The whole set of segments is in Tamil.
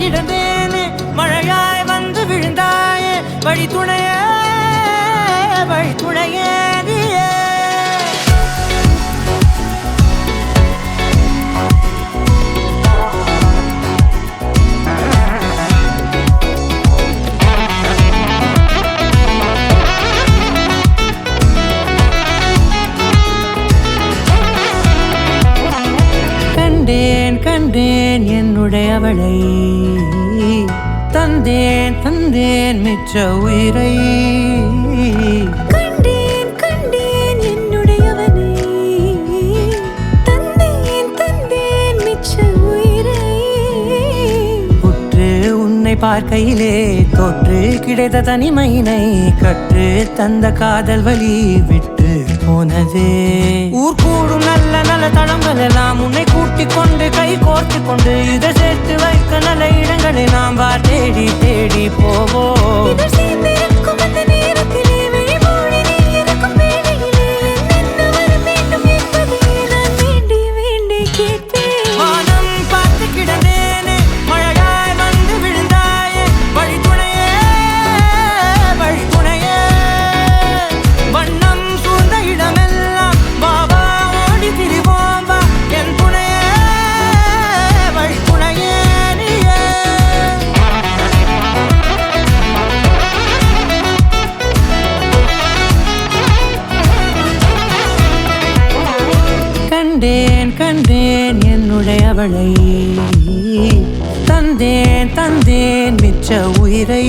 கிடந்தேனே மழையாய் வந்து விழுந்தாயே வழி துணையே நீயே கண்டேன் என்னுடையவளை தந்தேன் மிச்ச உயிரை கண்டேன் என்னுடையவனை தந்தேன் மிச்ச உயிரை உற்று உன்னை பார்க்கையிலே தொற்று கிடைத்த தனிமையினை கற்று தந்த காதல் வழி விட்டு போனதே ஊர் கூடும் நல்ல நல்ல தளங்கள் எல்லாம் உன்னை கூட்டிக் கொண்டு கை கோர்த்து கொண்டு இதை சேர்த்து வைக்க நல்ல இடங்களை நாம் தேடி போவோம் கண்டேன் என்னுடையவளை தந்தேன் மிச்ச உயிரை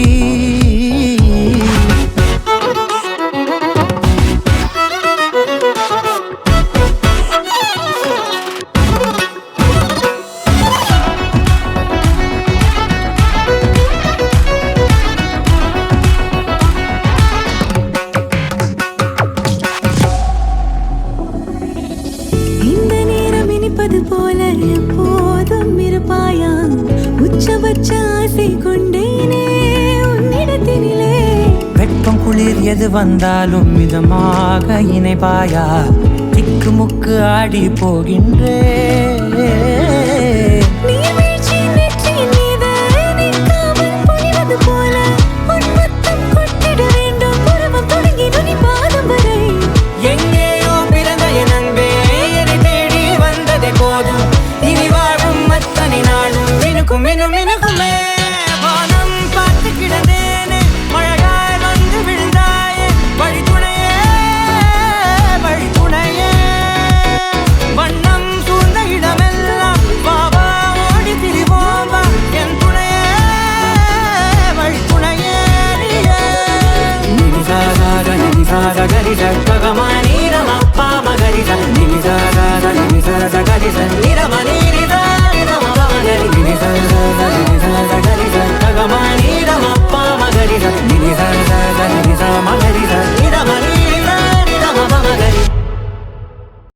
போல எப்போதும் இருப்பாயா உச்சபட்ச ஆசை கொண்டேனே உன்னிடத்தினிலே வெப்பம் குளிர் எது வந்தாலும் மிதமாக இணைப்பாயா திக்கு முக்கு ஆடி போகின்றே மினுக்குமே வானம் பார்த்து கிடந்தேனே மழையாய் வந்து விழுந்தாயே வழி துணையே வண்ணம் சூழ்ந்த இடமெல்லாம் பாவா ஓடி திரிவோம் வா என் துணையே வழி துணையே நிதி சாக கரி சக்ககமாய்